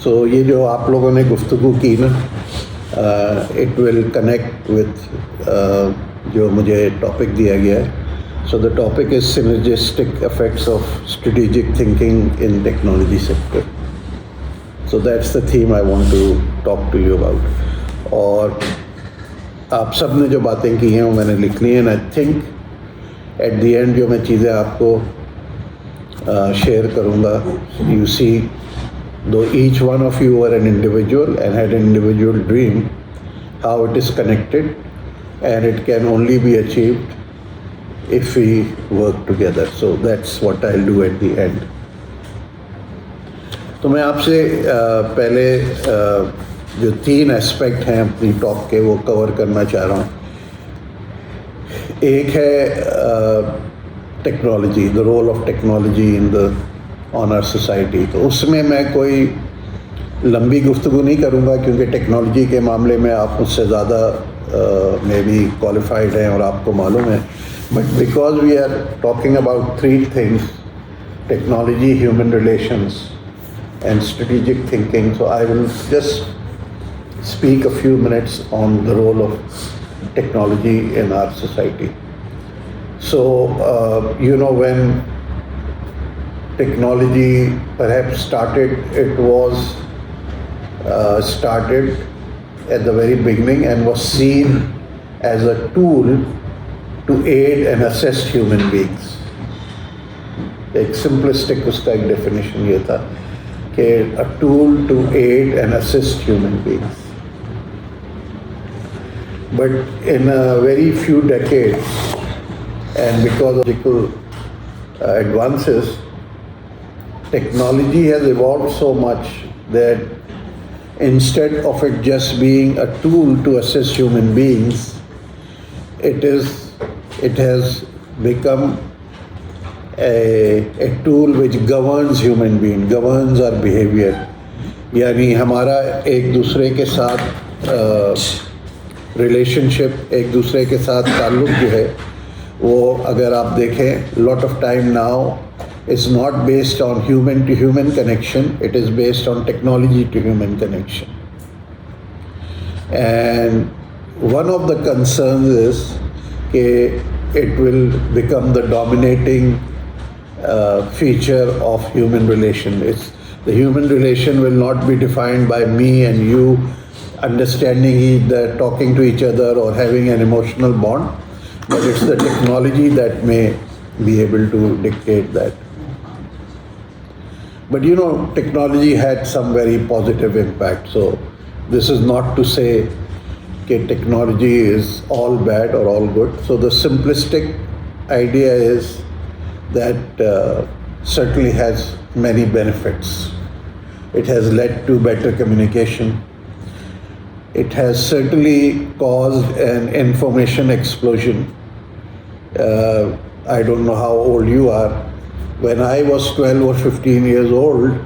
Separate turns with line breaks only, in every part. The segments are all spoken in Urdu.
سو یہ جو آپ لوگوں نے گفتگو کی نا اٹ ول کنیکٹ وتھ جو مجھے ٹاپک دیا گیا ہے. So the topic is synergistic effects of strategic thinking in technology sector. So that's the theme I want to talk to you about. اور آپ سب نے جو باتیں کی ہیں وہ میں نے لکھ لی ہیں. I think at the end جو میں چیزیں آپ کو شیئر کروں گا, you see, though each one of you were an individual and had an individual dream, how it is connected and it can only be achieved if we work together. So that's what I'll do at the end. تو میں آپ سے پہلے جو 3 اسپیکٹ ہیں اپنی ٹاک کے وہ کور کرنا چاہ رہا ہوں. ایک ہے technology, the role of technology on our society. تو اس میں کوئی لمبی گفتگو نہیں کروں گا کیونکہ ٹیکنالوجی کے معاملے میں آپ مجھ سے زیادہ میں بھی کوالیفائڈ ہیں اور آپ کو معلوم ہے. But because we are talking about 3 things, technology, human relations, and strategic thinking, so I will just speak a few minutes on the role of technology in our society. So, when technology perhaps started, it was started at the very beginning and was seen as a tool to aid and assist human beings. ایک سمپلسٹک اس کا ایک ڈیفینیشن یہ تھا کہ a tool to aid and assist human beings. But in a very few decades and because of technological advances, technology has evolved so much that instead of it just being a tool to assist human beings, it has become a tool which governs human being, governs our behavior. یعنی ہمارا ایک دوسرے کے ساتھ ریلیشن شپ, ایک دوسرے کے ساتھ تعلق جو ہے وہ اگر آپ دیکھیں lot of time now is not based on human to human connection, it is based on technology to human connection. And one of the concerns is it will become the dominating feature of human relation. The human relation will not be defined by me and you understanding either talking to each other or having an emotional bond, but it's the technology that may be able to dictate that. But technology had some very positive impact. So this is not to say that technology is all bad or all good. So the simplistic idea is that certainly has many benefits. It has led to better communication. It has certainly caused an information explosion. I don't know how old you are. When I was 12 or 15 years old,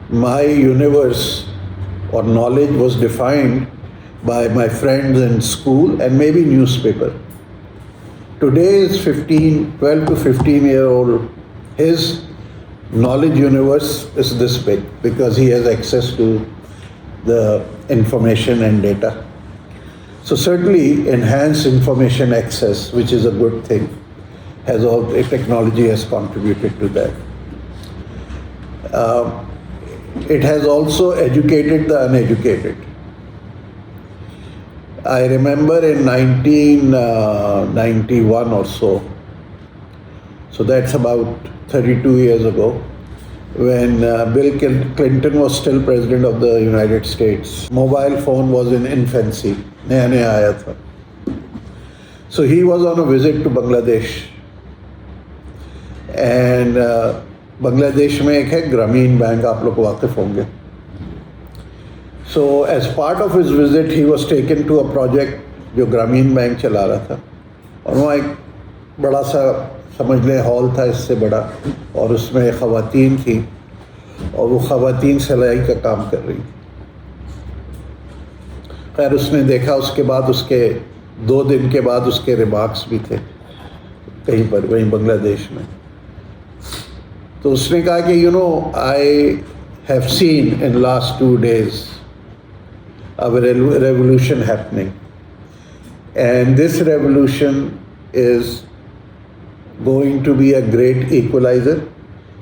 my universe or knowledge was defined by my friends in school and maybe newspaper. Today's 12 to 15-year-old, his knowledge universe is this big because he has access to the information and data. So certainly enhanced information access, which is a good thing, technology has contributed to that. It has also educated the uneducated. I remember in 1991 or so that's about 32 years ago, when Bill Clinton was still president of the United States. Mobile phone was in infancy, naya aaya tha. So he was on a visit to Bangladesh, and Bangladesh میں ایک ہے گرامین بینک, آپ لوگ واقف ہوں گے. So as part of his visit he was taken to a project جو گرامین بینک چلا رہا تھا, اور وہاں ایک بڑا سا سمجھ لیں ہال تھا اس سے بڑا, اور اس میں خواتین تھیں اور وہ خواتین سلائی کا کام کر رہی. خیر اس نے دیکھا, اس کے بعد اس کے 2 دن کے بعد اس کے ریمارکس بھی تھے کہیں پر وہیں بنگلہ دیش میں. تو اس نے کہا کہ I have seen in last 2 days a revolution happening. And this revolution is going to be a great equalizer.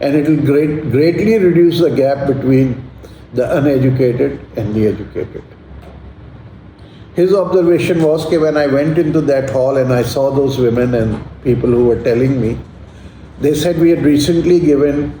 And it will greatly reduce the gap between the uneducated and the educated. His observation was that when I went into that hall and I saw those women and people who were telling me, they said we had recently given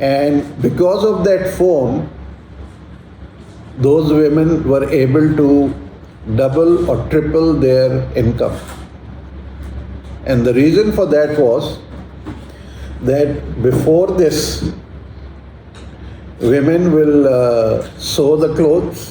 And because of that phone, those women were able to double or triple their income. And the reason for that was that before this, women will sew the clothes.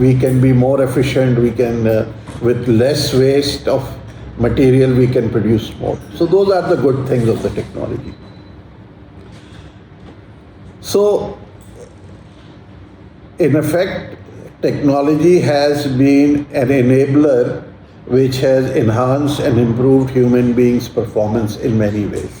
we can be more efficient, we can with less waste of material we can produce more. So those are the good things of the technology. So in effect, technology has been an enabler which has enhanced and improved human beings' performance in many ways.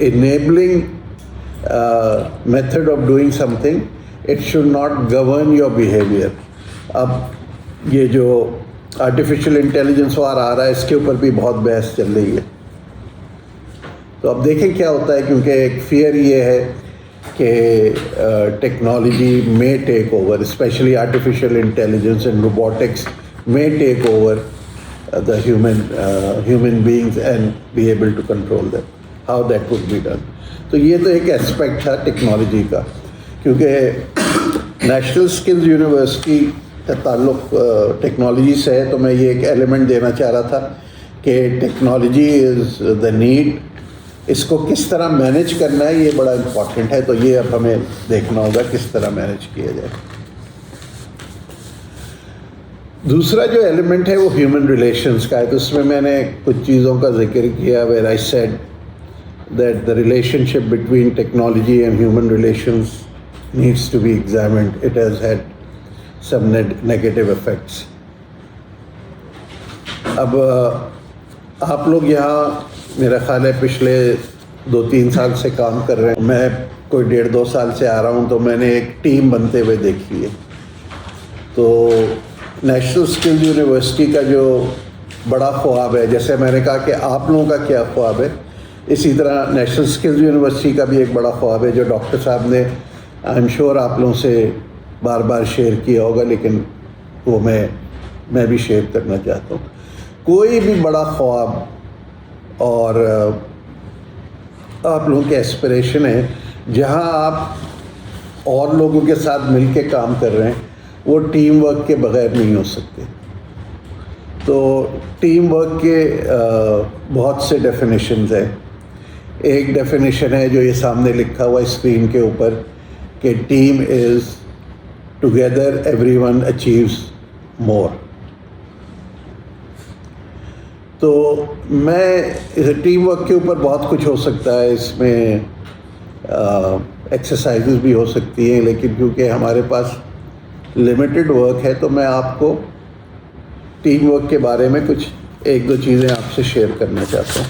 enabling method of doing something, it should not govern your behavior. اب یہ جو آرٹیفیشیل انٹیلیجنس وار آ رہا ہے اس کے اوپر بھی بہت بحث چل رہی ہے. تو اب دیکھیں کیا ہوتا ہے, کیونکہ ایک فیئر یہ ہے کہ ٹیکنالوجی میں take over, especially artificial intelligence and robotics میں take over the human beings and be able to control them. How that would be done. تو یہ تو ایک اسپیکٹ تھا ٹیکنالوجی کا, کیونکہ نیشنل اسکلز یونیورسٹی کا تعلق ٹیکنالوجی سے ہے, تو میں یہ ایک ایلیمنٹ دینا چاہ رہا تھا کہ ٹیکنالوجی از دا نیڈ, اس کو کس طرح مینیج کرنا ہے یہ بڑا امپورٹنٹ ہے. تو یہ اب ہمیں دیکھنا ہوگا کس طرح مینیج کیا جائے. دوسرا جو ایلیمنٹ ہے وہ ہیومن ریلیشنس کا ہے. تو اس میں میں نے کچھ چیزوں کا ذکر کیا, where I said that the relationship between technology and human relations needs to be examined. It has had some negative effects. اب آپ لوگ یہاں میرا خیال ہے پچھلے 2-3 سال سے کام کر رہے ہیں, میں کوئی 1.5-2 سال سے آ رہا ہوں, تو میں نے ایک ٹیم بنتے ہوئے دیکھی ہے. تو نیشنل اسکل یونیورسٹی کا جو بڑا خواب ہے, جیسے میں نے کہا کہ آپ لوگوں کا کیا خواب ہے, اسی طرح نیشنل اسکل یونیورسٹی کا بھی ایک بڑا خواب ہے جو ڈاکٹر صاحب نے آئی ایم شیور آپ لوگوں سے بار بار شیئر کیا ہوگا, لیکن وہ میں بھی شیئر کرنا چاہتا ہوں. کوئی بھی بڑا خواب اور آپ لوگوں کے ایسپریشن ہے جہاں آپ اور لوگوں کے ساتھ مل کے کام کر رہے ہیں, وہ ٹیم ورک کے بغیر نہیں ہو سکتے. تو ٹیم ورک کے بہت سے ڈیفینیشنز ہیں. ایک ڈیفینیشن ہے جو یہ سامنے لکھا ہوا اسکرین کے اوپر کہ team is together everyone achieves more. تو میں ٹیم ورک کے اوپر بہت کچھ ہو سکتا ہے, اس میں ایکسرسائزز بھی ہو سکتی ہیں, لیکن کیونکہ ہمارے پاس لمیٹڈ ورک ہے تو میں آپ کو ٹیم ورک کے بارے میں کچھ 1-2 چیزیں آپ سے شیئر کرنا چاہتا ہوں.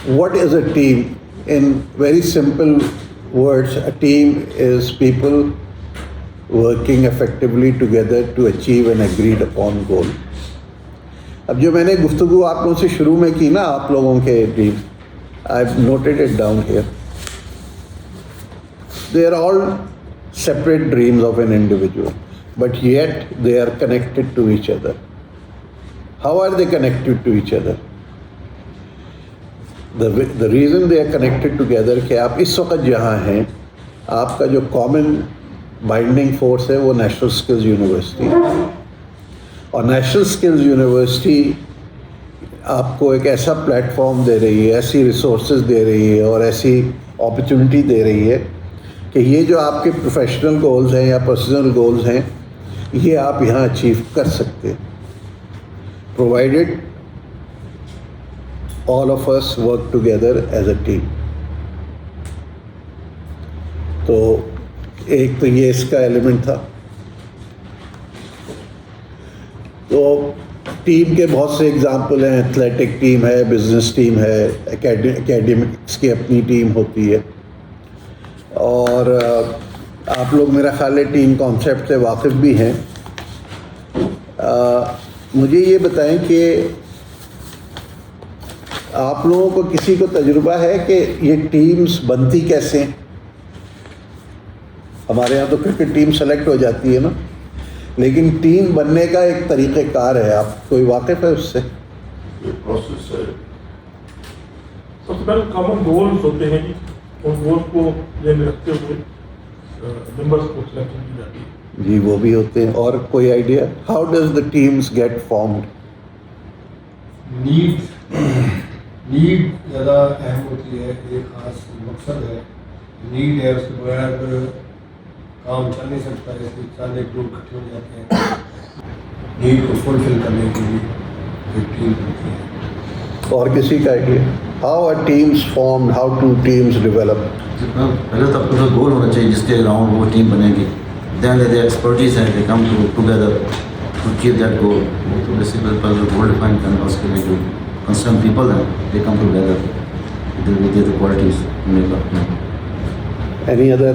What is a team? In very simple words, a team is people working effectively together to achieve an agreed upon goal. اب جو میں نے گفتگو آپ لوگوں سے شروع میں کی نا, آپ لوگوں کے dream, I have noted it down here. They are all separate dreams of an individual, but yet they are connected to each other. How are they connected to each other? The reason they are connected together کہ آپ اس وقت جہاں ہیں, آپ کا جو common binding force ہے وہ نیشنل اسکلز یونیورسٹی ہے. اور نیشنل اسکلز یونیورسٹی آپ کو ایک ایسا پلیٹ فارم دے رہی ہے, ایسی ریسورسز دے رہی ہے اور ایسی اپرچونٹی دے رہی ہے کہ یہ جو آپ کے پروفیشنل گولز ہیں یا پرسنل گولز ہیں یہ آپ یہاں اچیو کر سکتے, provided all of us work together as a team. تو ایک تو یہ اس کا ایلیمنٹ تھا. تو ٹیم کے بہت سے اگزامپل ہیں, ایتھلیٹک ٹیم ہے, بزنس ٹیم ہے, اکیڈمکس کی اپنی ٹیم ہوتی ہے. اور آپ لوگ میرا خیال ہے ٹیم کانسیپٹ سے واقف بھی ہیں. مجھے یہ بتائیں کہ آپ لوگوں کو کسی کو تجربہ ہے کہ یہ ٹیمز بنتی کیسے ہیں؟ ہمارے یہاں تو کرکٹ ٹیم سلیکٹ ہو جاتی ہے نا, لیکن ٹیم بننے کا ایک طریقہ کار ہے, آپ کوئی واقف ہے اس سے؟
پروسیس ہے. سب سے پہلے کامن گولز ہوتے ہیں, ان گول کو ذہن میں رکھتے ہوئے ممبرس کو سلیکشن کی جاتی ہے.
جی وہ بھی ہوتے ہیں. اور کوئی idea how does the teams get formed?
Need زیادہ اہم ہوتی ہے, ایک خاص مقصد ہے, نیڈ ہے, اس کے بغیر کام چل نہیں سکتا. اس لیے چند ایک لوگ اکٹھے ہو جاتے ہیں نیڈ کو فلفل کرنے کے لیے, ایک ٹیم بنتی ہے.
اور کسی کا idea how are teams formed, how to teams develop?
پہلے تو آپ کا گول ہونا چاہیے جس کے اراؤنڈ وہ ٹیم بنے گی. دین دے ایکسپرٹیز ہیں, they come together to achieve that goal. تو بیسیکلی پہلے گول ڈیفائن کرنا, اس کے لیے جو concerned people, and they come together with their qualities to make up.
Any other?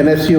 NSU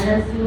NSU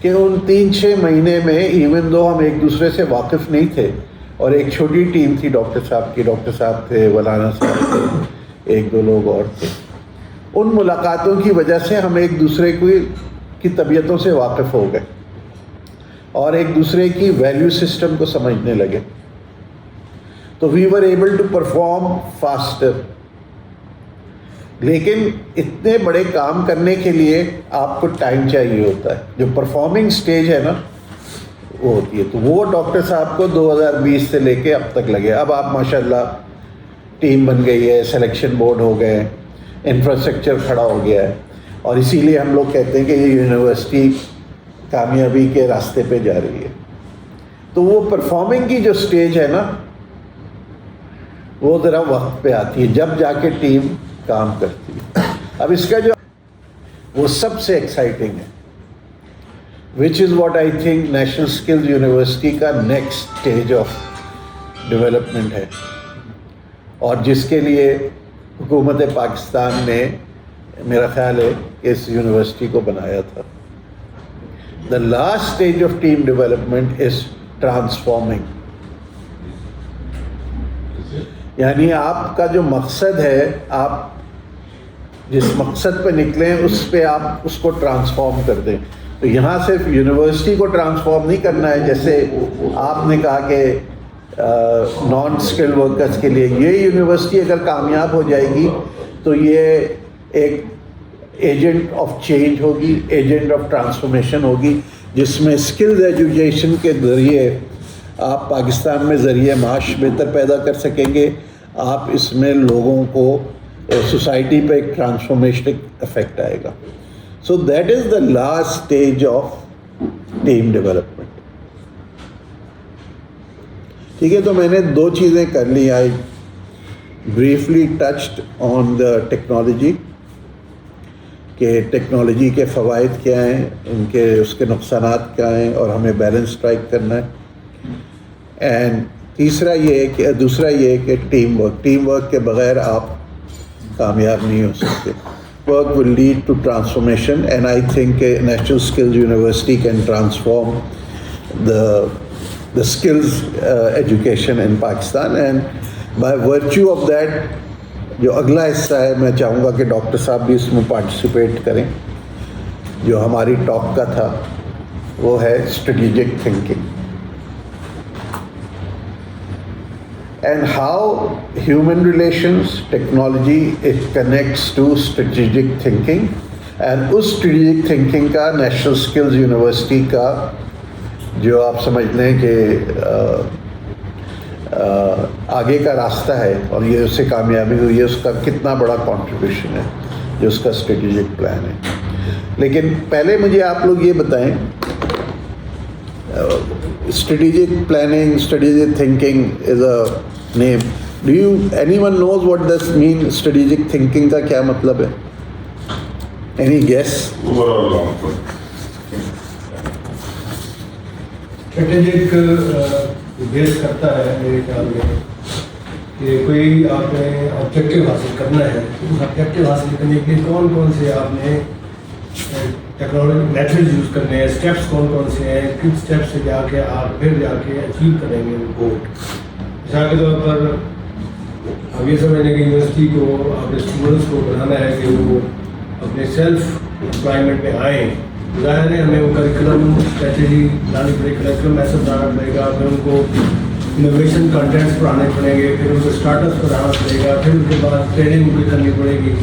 کہ ان 3-6 مہینے میں ایون دو ہم ایک دوسرے سے واقف نہیں تھے اور ایک چھوٹی ٹیم تھی ڈاکٹر صاحب کی، ڈاکٹر صاحب تھے، مولانا صاحب تھے، 1-2 لوگ اور تھے، ان ملاقاتوں کی وجہ سے ہم ایک دوسرے کی طبیعتوں سے واقف ہو گئے اور ایک دوسرے کی ویلیو سسٹم کو سمجھنے لگے، تو we were able to perform faster. لیکن اتنے بڑے کام کرنے کے لیے آپ کو ٹائم چاہیے ہوتا ہے. جو پرفارمنگ سٹیج ہے نا وہ ہوتی ہے، تو وہ ڈاکٹر صاحب کو 2020 سے لے کے اب تک لگے. اب آپ ماشاءاللہ ٹیم بن گئی ہے، سلیکشن بورڈ ہو گئے، انفراسٹرکچر کھڑا ہو گیا ہے، اور اسی لیے ہم لوگ کہتے ہیں کہ یہ یونیورسٹی کامیابی کے راستے پہ جا رہی ہے. تو وہ پرفارمنگ کی جو سٹیج ہے نا وہ ذرا وقت پہ آتی ہے، جب جا کے ٹیم کام کرتی ہے. اب اس کا جو وہ سب سے ایکسائٹنگ ہے، which is what I think National skills University کا نیکسٹ اسٹیج آف ڈیولپمنٹ ہے، اور جس کے لیے حکومت پاکستان نے میرا خیال ہے کہ اس یونیورسٹی کو بنایا تھا. دا last stage of team development is transforming. یعنی آپ کا جو مقصد ہے، آپ جس مقصد پہ نکلیں اس پہ آپ اس کو ٹرانسفارم کر دیں. تو یہاں صرف یونیورسٹی کو ٹرانسفارم نہیں کرنا ہے، جیسے آپ نے کہا کہ نان اسکل ورکرز کے لیے یہ یونیورسٹی اگر کامیاب ہو جائے گی تو یہ ایک ایجنٹ آف چینج ہوگی، ایجنٹ آف ٹرانسفارمیشن ہوگی، جس میں اسکلز ایجوکیشن کے ذریعے آپ پاکستان میں ذریعہ معاش بہتر پیدا کر سکیں گے. آپ اس میں لوگوں کو سوسائٹی پہ ایک ٹرانسفارمیشنل افیکٹ آئے گا. So that is the last stage of team development. ٹھیک ہے، تو میں نے 2 چیزیں کر لی. I briefly touched on the technology, کہ ٹیکنالوجی کے فوائد کیا ہیں، اس کے نقصانات کیا ہیں، اور ہمیں بیلنس اسٹرائک کرنا ہے. اینڈ دوسرا یہ ہے کہ ٹیم ورک کے بغیر آپ کامیاب نہیں ہو سکتے. Work will lead to transformation, and I think کہ National skills University can transform the skills education in Pakistan. And by virtue of that جو اگلا حصہ ہے میں چاہوں گا کہ ڈاکٹر صاحب بھی اس میں پارٹیسپیٹ کریں. جو ہماری ٹاک کا تھا وہ ہے strategic thinking and how human relations technology it connects to strategic thinking. And اس اسٹریٹجک تھنکنگ کا نیشنل اسکلز یونیورسٹی کا جو آپ سمجھ لیں کہ آگے کا راستہ ہے اور یہ اس سے کامیابی ہوئی ہے، اس کا کتنا بڑا کنٹریبیوشن ہے جو اس کا اسٹریٹجک پلان ہے. لیکن پہلے مجھے آپ لوگ یہ بتائیں، strategic planning, strategic thinking is a name. Do you anyone knows what this mean? Strategic thinking کا کیا مطلب ہے؟ Any gas?
اسٹریٹجک بیس کرتا ہے میرے خیال میں کہ کوئی آپ نے آبجیکٹیو حاصل کرنا ہے، اس آبجیکٹیو حاصل کرنے کے لیے کون کون سے آپ نے ٹیکنالوجی میتھڈ یوز کرنے ہیں، اسٹیپس کون کون سے ہیں، کن اسٹیپ سے جا کے آپ پھر جا کے اچیو کریں گے گول. مثال کے طور پر اب یہ سمجھنے کہ یونیورسٹی کو اپنے اسٹوڈنٹس کو بنانا ہے کہ وہ اپنے سیلف امپلائمنٹ میں آئیں. ظاہر ہے ہمیں وہ کریکولم اسٹریٹجی بنانی پڑے، کریکولم ایسا بنانا پڑے گا، پھر ان کو انوویشن کنٹینٹس پڑھانے پڑیں گے، پھر ان کو اسٹارٹ اپس پڑھانا پڑے گا، پھر ان کے بعد ٹریننگ بھی کرنی پڑے گی،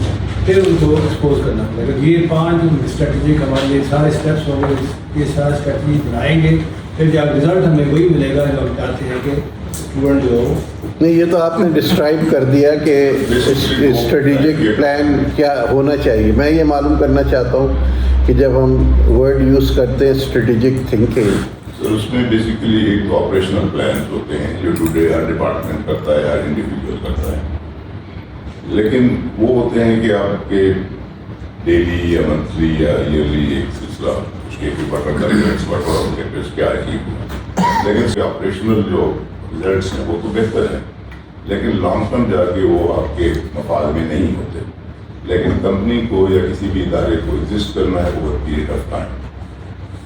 پھر ان کو ایکسپوز کرنا پڑے گا. یہ 5 اسٹریٹجی ہمارے سارے اسٹیپس ہوں گے. یہ سارے اسٹریٹجی بنائیں گے، پھر جب رزلٹ ہمیں وہی ملے گا جو ہم چاہتے ہیں کہ اسٹوڈنٹ جو ہو.
نہیں، یہ تو آپ نے ڈسکرائب کر دیا کہ اسٹریٹجک پلان کیا ہونا چاہیے. میں یہ معلوم کرنا چاہتا ہوں کہ جب ہم ورڈ یوز کرتے ہیں اسٹریٹجک تھنکنگ،
سر اس میں بیسیکلی ایک تو آپریشنل پلانس ہوتے ہیں جو ٹوڈے ہر ڈپارٹمنٹ کرتا ہے، ہر انڈیویجول کرتا ہے. لیکن وہ ہوتے ہیں کہ آپ کے ڈیلی یا منتھلی یا ایئرلی ایک سلسلہ اس کے ایکسپرٹ کیا اچیو ہوا. لیکن اس کے آپریشنل جو ریزلٹس ہیں وہ تو بہتر ہیں، لیکن لانگ ٹرم جا کے وہ آپ کے مفاد میں نہیں ہوتے. لیکن کمپنی کو یا کسی بھی ادارے کو ایگزسٹ کرنا ہے over period of time.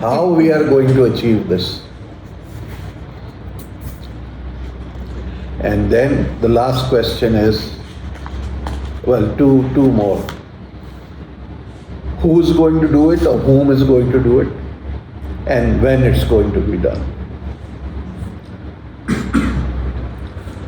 how we are going to achieve this. And then the last question is, well, two more. Who is going to do it, or whom is going to do it, and when it's going to be done.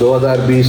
2020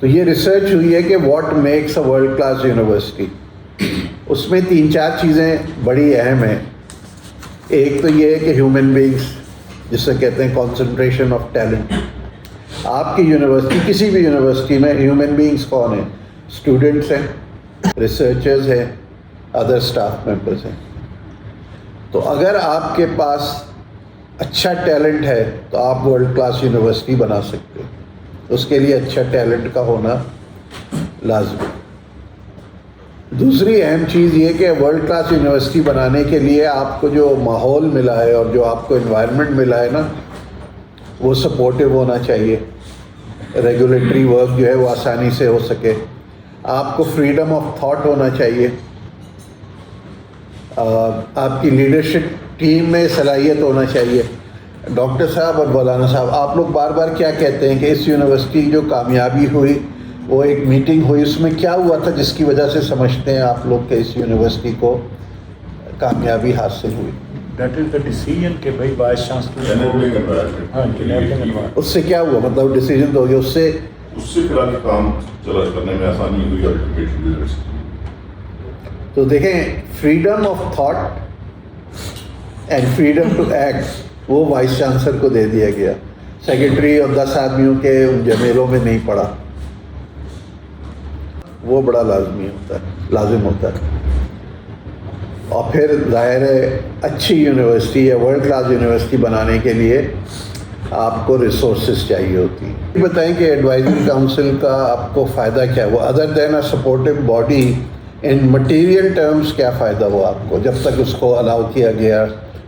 تو یہ ریسرچ ہوئی ہے کہ what makes a world class university. اس میں 3-4 چیزیں بڑی اہم ہیں. ایک تو یہ ہے کہ ہیومن بینگس, جسے کہتے ہیں کانسنٹریشن آف ٹیلنٹ. آپ کی یونیورسٹی, کسی بھی یونیورسٹی میں ہیومن بینگس کون ہیں؟ اسٹوڈنٹس ہیں, ریسرچرز ہیں, ادر اسٹاف ممبرز ہیں. تو اگر آپ کے پاس اچھا ٹیلنٹ ہے تو آپ ورلڈ کلاس یونیورسٹی بنا سکتے ہو. اس کے لیے اچھا ٹیلنٹ کا ہونا لازمی. دوسری اہم چیز یہ کہ ورلڈ کلاس یونیورسٹی بنانے کے لیے آپ کو جو ماحول ملا ہے اور جو آپ کو انوائرمنٹ ملا ہے نا, وہ سپورٹیو ہونا چاہیے. ریگولیٹری ورک جو ہے وہ آسانی سے ہو سکے. آپ کو فریڈم آف تھاٹ ہونا چاہیے. آپ کی لیڈرشپ ٹیم میں صلاحیت ہونا چاہیے. ڈاکٹر صاحب اور مولانا صاحب, آپ لوگ بار بار کیا کہتے ہیں کہ اس یونیورسٹی جو کامیابی ہوئی, وہ ایک میٹنگ ہوئی, اس میں کیا ہوا تھا جس کی وجہ سے سمجھتے ہیں آپ لوگ کہ اس یونیورسٹی کو کامیابی حاصل ہوئی؟
دیٹ از دا ڈیسیژن کہ بھائی وائس چانسلر
enabling environment.
ہاں enabling environment.
اس سے کیا ہوا, مطلب ڈیسیجن تو ہو گیا,
اس سے پھر آگے کام چلا کرنے میں آسانی ہوئی الٹیمیٹلی.
تو دیکھیں, freedom of thought and freedom to act وہ وائس چانسلر کو دے دیا گیا. سیکرٹری اور 10 آدمیوں کے جمیلوں میں نہیں پڑا. وہ بڑا لازم ہوتا ہے. اور پھر ظاہر ہے اچھی یونیورسٹی یا ورلڈ کلاس یونیورسٹی بنانے کے لیے آپ کو ریسورسز چاہیے ہوتی ہیں. بتائیں کہ ایڈوائزری کاؤنسل کا آپ کو فائدہ کیا ہوا, other then a supportive body in material terms کیا فائدہ ہوا آپ کو جب تک اس کو الاؤ کیا گیا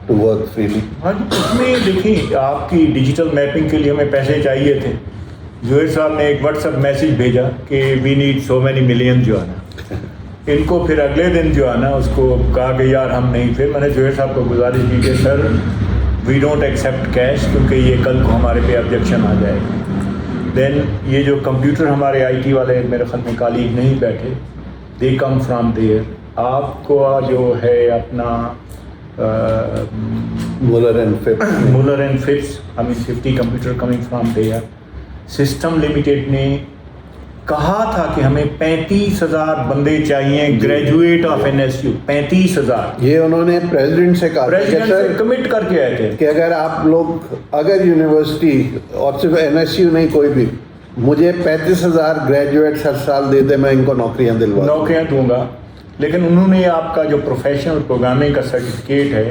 ٹو ورک فریلی؟
ہاں جی, اس میں دیکھیں آپ کی ڈیجیٹل میپنگ کے لیے ہمیں پیسے چاہیے تھے. زہیر صاحب نے ایک واٹس ایپ میسیج بھیجا کہ we need so many million جو ہے نا. ان کو پھر اگلے دن جو ہے نا اس کو کہا کہ یار ہم نہیں. پھر میں نے زہیر صاحب کو گزارش کی کہ سر وی ڈونٹ ایکسیپٹ کیش, کیونکہ یہ کل کو ہمارے پہ آبجیکشن آ جائے گا. دین یہ جو کمپیوٹر ہمارے آئی ٹی والے میرے خیال میں کالیگ نہیں بیٹھے, دے کم فرام دیئر. آپ کو جو ہے اپنا
مولر اینڈ
فٹس, I mean 50 computer coming from there. System limited نے کہا تھا کہ ہمیں 35,000 بندے چاہیے گریجویٹ آف NSU. 35,000
یہ انہوں نے پریزیڈنٹ سے کہا
سے کمٹ کر کے آئے تھے
کہ اگر آپ لوگ, اگر یونیورسٹی اور صرف NSU نہیں کوئی بھی, مجھے 35,000 گریجویٹس ہر سال دے دے, میں ان کو نوکریاں
دوں گا. لیکن انہوں نے آپ کا جو پروفیشنل پروگرامنگ کا سرٹیفکیٹ ہے,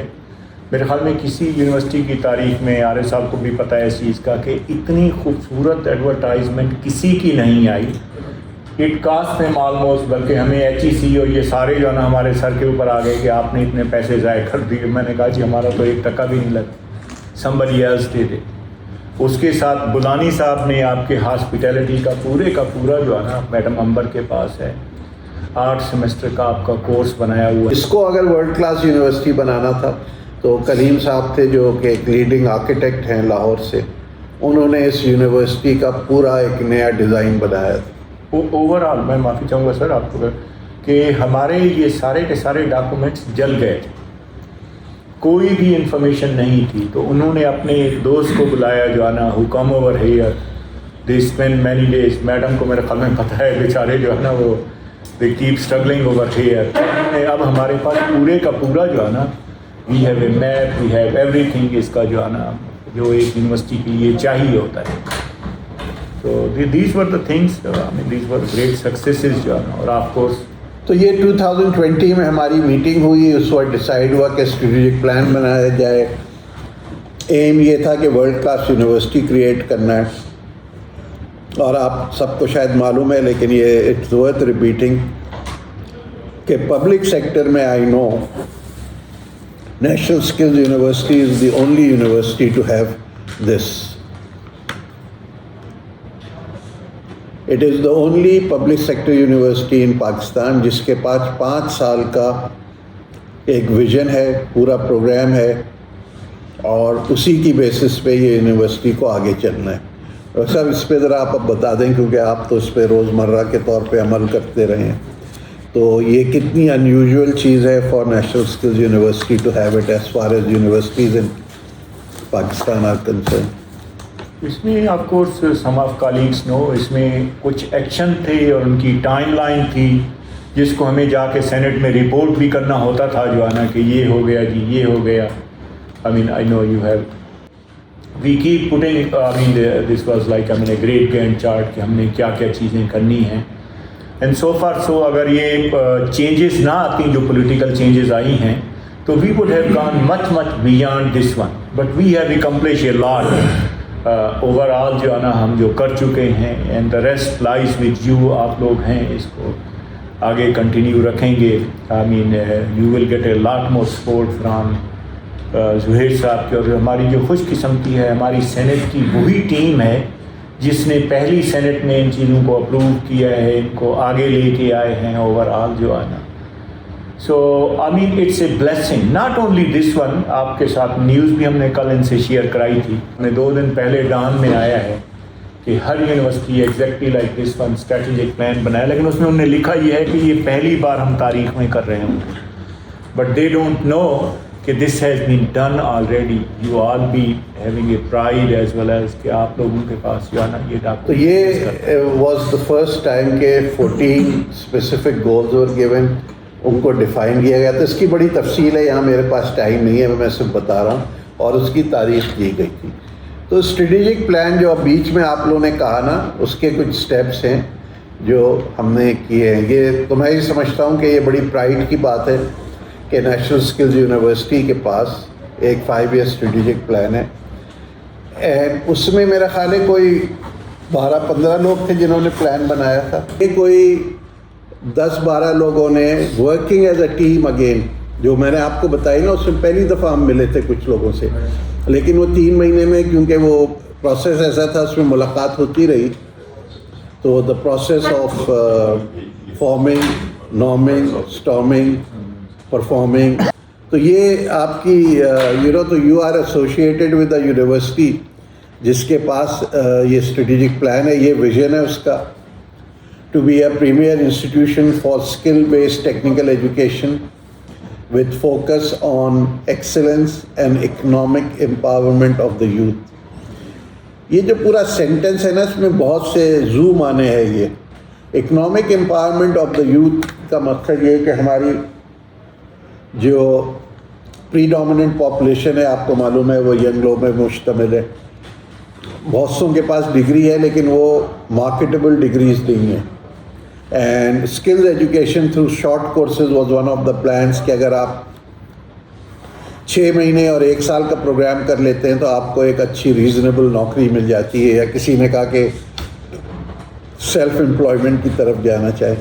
میرے خیال میں کسی یونیورسٹی کی تاریخ میں, عارف صاحب کو بھی پتہ ہے اس چیز کا, کہ اتنی خوبصورت ایڈورٹائزمنٹ کسی کی نہیں آئی. اٹ کاسٹ میں آلموسٹ, بلکہ ہمیں HEC اور یہ سارے جو ہے نا ہمارے سر کے اوپر آ گئے کہ آپ نے اتنے پیسے ضائع کر دیے. میں نے کہا جی ہمارا تو 1% بھی نہیں لگا, somebody else did it. اس کے ساتھ بلانی صاحب نے آپ کے ہاسپٹیلٹی کا پورا جو ہے نا میڈم امبر کے پاس ہے 8 سیمسٹر کا آپ کا کورس بنایا ہوا.
اس کو اگر ورلڈ کلاس یونیورسٹی بنانا تھا تو کلیم صاحب تھے جو کہ ایک لیڈنگ آرکیٹیکٹ ہیں لاہور سے, انہوں نے اس یونیورسٹی کا پورا ایک نیا ڈیزائن بنایا تھا.
اوور آل میں معافی چاہوں گا سر آپ کو کہ ہمارے یہ سارے کے سارے ڈاکومنٹس جل گئے تھے, کوئی بھی انفارمیشن نہیں تھی. تو انہوں نے اپنے ایک دوست کو بلایا جو ہے نا who come over here, they spend many days. Madam کو میرے خیال میں پتہ ہے بیچارے جو ہے نا وہ they keep struggling over here. اب ہمارے پاس پورے کا پورا جو ہے نا we have a map, we have everything, اس کا جو ہے نا جو ایک یونیورسٹی کے لیے چاہیے ہوتا ہے. تو these were the things, these were great successes جو ہے نا. اور آف کورس
تو یہ 2020 میں ہماری میٹنگ ہوئی, اس وقت ڈیسائیڈ ہوا کہ اسٹریٹجک پلان بنایا جائے. ایم یہ تھا کہ ورلڈ کلاس یونیورسٹی کریٹ کرنا ہے. اور آپ سب کو شاید معلوم ہے, لیکن یہ اٹس ورتھ ریپیٹنگ کہ پبلک سیکٹر میں I know National skills University is the only university to have this. It is the only public sector university in Pakistan جس کے پاس 5 سال کا ایک ویژن ہے, پورا پروگرام ہے, اور اسی کی بیسس پہ یہ یونیورسٹی کو آگے چلنا ہے. اور سر اس پہ ذرا آپ بتا دیں, کیونکہ آپ تو اس پہ روزمرہ کے طور پہ عمل کرتے رہے ہیں. تو یہ کتنی ان یوزول چیز ہے for National skills University to have it as far as universities in Pakistan are concern.
اس میں of course some of colleagues know اس میں کچھ ایکشن تھے اور ان کی ٹائم لائن تھی جس کو ہمیں جا کے سینٹ میں رپورٹ بھی کرنا ہوتا تھا جو آنا کہ یہ ہو گیا جی یہ ہو گیا. I mean I know you have we keep putting this was like a great Gantt chart کہ ہم نے کیا کیا چیزیں کرنی ہیں and so far so اگر یہ چینجز نہ آتی جو پولیٹیکل چینجز آئی ہیں تو we would have gone much beyond this one but we have accomplished a lot overall جو ہے نا ہم جو کر چکے ہیں and the rest lies with you. آپ لوگ ہیں اس کو آگے کنٹینیو رکھیں گے. I mean you will get a lot more support from Zaheer صاحب کی. اور ہماری جو خوش قسمتی ہے ہماری سینٹ کی وہی ٹیم ہے جس نے پہلی سینٹ میں ان چیزوں کو اپروو کیا ہے ان کو آگے لے کے آئے ہیں اوور آل جو آنا. So I mean it's a blessing not only this one. آپ کے ساتھ نیوز بھی ہم نے کل ان سے شیئر کرائی تھی. ہمیں 2 دن پہلے ڈان میں آیا ہے کہ ہر university exactly like this one strategic plan بنایا لیکن اس میں انہوں نے لکھا یہ ہے کہ یہ پہلی بار ہم تاریخ میں کر رہے ہوں گے بٹ دے ڈونٹ نو کہ this has been done already. You all be having a pride as well as کہ آپ لوگوں کے پاس جو ہے نا یہ ڈاکٹر.
تو یہ واز دا فرسٹ ٹائم کہ 14 specific goals were given in کو ڈیفائن کیا گیا تھا. اس کی بڑی تفصیل ہے یہاں میرے پاس ٹائم نہیں ہے میں صرف بتا رہا ہوں اور اس کی تاریخ دی گئی تھی. تو اسٹریٹجک پلان جو اب بیچ میں آپ لوگوں نے کہا نا اس کے کچھ اسٹیپس ہیں جو ہم نے کیے ہیں. یہ تو میں یہ سمجھتا ہوں کہ یہ بڑی پرائڈ کی بات ہے کہ نیشنل اسکلز یونیورسٹی کے پاس ایک 5 ایئر اسٹریٹجک پلان ہے اینڈ اس میں میرا خیال ہے کوئی 12-15 لوگ تھے جنہوں نے پلان بنایا تھا. یہ کوئی 10-12 لوگوں نے working as a team again جو میں نے آپ کو بتائی نا اس میں پہلی دفعہ ہم ملے تھے کچھ لوگوں سے لیکن وہ 3 مہینے میں کیونکہ وہ پروسیس ایسا تھا اس میں ملاقات ہوتی رہی تو the process of forming norming storming performing. تو یہ آپ کی تو you are associated with a university جس کے پاس یہ اسٹریٹجک پلان ہے. یہ ویژن ہے اس کا to be a premier institution for skill based technical education with focus on excellence and economic empowerment of the youth. یہ جو پورا سینٹنس ہے نا اس میں بہت سے زوم آنے ہیں. یہ economic empowerment of the youth کا مقصد یہ ہے کہ ہماری جو پری ڈومیننٹ پاپولیشن ہے آپ کو معلوم ہے وہ ینگ لوگوں میں مشتمل ہے. بہت سوں کے پاس ڈگری ہے لیکن وہ مارکیٹیبل ڈگریز نہیں ہیں. And skills education through short courses was one of the plans کہ اگر آپ 6 مہینے اور 1 سال کا پروگرام کر لیتے ہیں تو آپ کو ایک اچھی ریزنیبل نوکری مل جاتی ہے یا کسی نے کہا کہ سیلف امپلائمنٹ کی طرف جانا چاہے.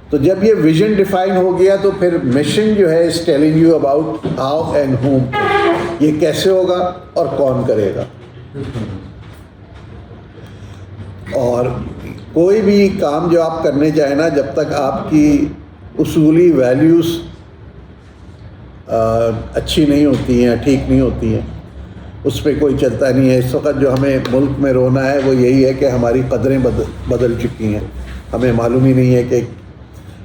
تو جب یہ ویژن ڈیفائن ہو گیا تو پھر مشن جو ہے is telling you about how and home. یہ کیسے ہوگا اور کون کرے گا. اور کوئی بھی کام جو آپ کرنے چاہیں نا جب تک آپ کی اصولی ویلیوز اچھی نہیں ہوتی ہیں ٹھیک نہیں ہوتی ہیں اس پہ کوئی چلتا نہیں ہے. اس وقت جو ہمیں ملک میں رونا ہے وہ یہی ہے کہ ہماری قدریں بدل چکی ہیں. ہمیں معلوم ہی نہیں ہے کہ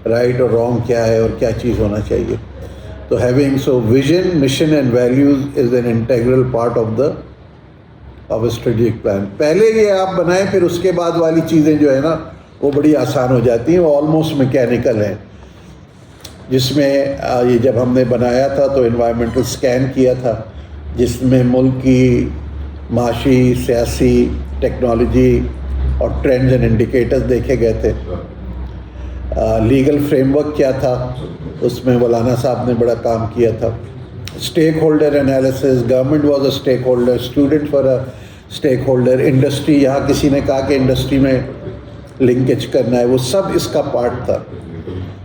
رائٹ اور رانگ کیا ہے اور کیا چیز ہونا چاہیے. تو having so vision mission and values is an integral part of a strategic plan. پہلے یہ آپ بنائیں پھر اس کے بعد والی چیزیں جو ہے نا وہ بڑی آسان ہو جاتی ہیں. وہ آلموسٹ میکینیکل ہیں. جس میں یہ جب ہم نے بنایا تھا تو انوائرمنٹل اسکین کیا تھا جس میں ملک کی معاشی سیاسی ٹیکنالوجی اور ٹرینڈز اینڈ انڈیکیٹرز دیکھے گئے تھے. لیگل فریم ورک کیا تھا اس میں مولانا صاحب نے بڑا کام کیا تھا. Stake holder analysis government was a stake holder student for a stake holder industry یہاں کسی نے کہا کہ انڈسٹری میں لنکیج کرنا ہے وہ سب اس کا پارٹ تھا.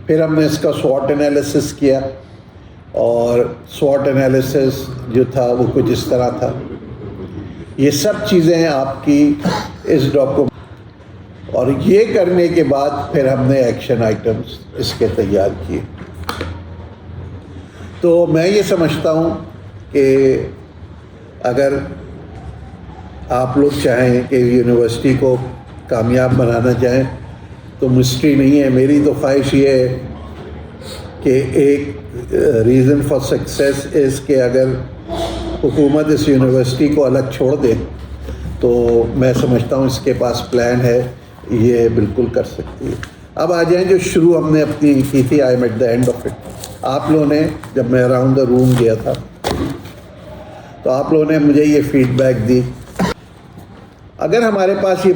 پھر ہم نے اس کا سواٹ انالیسس کیا اور سواٹ انالیسس جو تھا وہ کچھ اس طرح تھا. یہ سب چیزیں آپ کی اس ڈاکومنٹ اور یہ کرنے کے بعد پھر ہم نے ایکشن آئٹمس اس کے تیار کیے. تو میں یہ سمجھتا ہوں کہ اگر آپ لوگ چاہیں کہ یونیورسٹی کو کامیاب بنانا چاہیں تو مسٹری نہیں ہے. میری تو خواہش یہ ہے کہ ایک ریزن فار سکسیس از کہ اگر حکومت اس یونیورسٹی کو الگ چھوڑ دے تو میں سمجھتا ہوں اس کے پاس پلان ہے, یہ بالکل کر سکتی ہے. اب آ جائیں جو شروع ہم نے اپنی کی تھی, I am at the end of it. آپ لوگوں نے, جب میں اراؤنڈ دا روم گیا تھا تو آپ لوگوں نے مجھے یہ فیڈ بیک دی. اگر ہمارے پاس یہ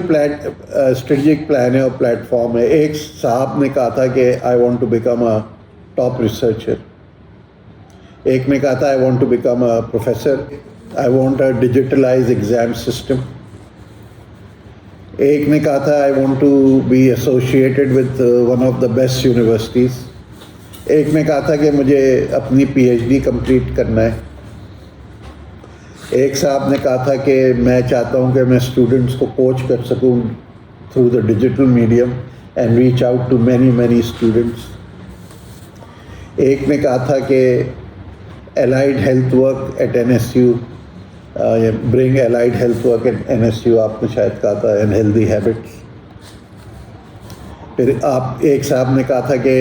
اسٹریٹجک پلان ہے اور پلیٹ فارم ہے, ایک صاحب نے کہا تھا کہ I want to become a top researcher, ایک نے کہا تھا I want to become a professor, I want a digitalize exam system, ایک نے کہا تھا I want to be associated with one of the best universities, ایک نے کہا تھا کہ مجھے اپنی پی ایچ ڈی کمپلیٹ کرنا ہے, ایک صاحب نے کہا تھا کہ میں چاہتا ہوں کہ میں اسٹوڈنٹس کو کوچ کر سکوں through the digital medium and reach out to many students, ایک نے کہا تھا کہ allied health work at NSU, bring allied health work at NSU, آپ نے شاید کہا تھا, and healthy habits. پھر ایک صاحب نے کہا تھا کہ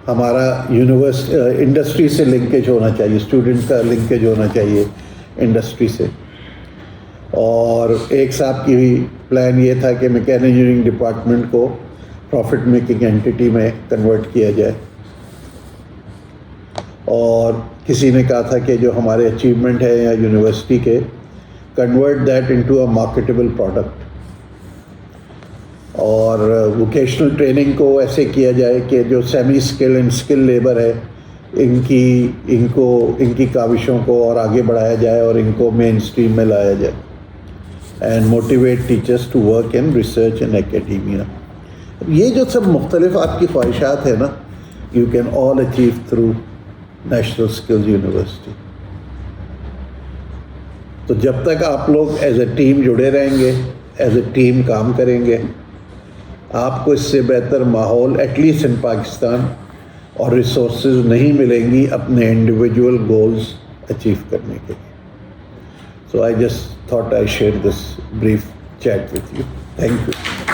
ہمارا انڈسٹری سے لنکیج ہونا چاہیے, اسٹوڈنٹ کا لنکیج ہونا چاہیے انڈسٹری سے, اور ایک صاحب کی پلان یہ تھا کہ میکینیکل انجینئرنگ ڈپارٹمنٹ کو پروفٹ میکنگ اینٹیٹی میں کنورٹ کیا جائے, اور کسی نے کہا تھا کہ جو ہمارے اچیومنٹ ہے یا یونیورسٹی کے, convert that into a marketable product, اور ووکیشنل ٹریننگ کو ایسے کیا جائے کہ جو semi skill and skill labour ہے ان کی کاوشوں کو اور آگے بڑھایا جائے اور ان کو مین اسٹریم میں لایا جائے, and motivate teachers to work in research and academia. یہ جو سب مختلف آپ کی خواہشات ہیں نا, you can all achieve through national skills university. تو جب تک آپ لوگ ایز اے ٹیم جڑے رہیں گے, ایز اے ٹیم کام کریں گے, آپ کو اس سے بہتر ماحول ایٹ لیسٹ ان پاکستان اور ریسورسز نہیں ملیں گی اپنے انڈیویجول گولز اچیو کرنے کے لیے. So I just thought I share this brief chat with you. Thank you.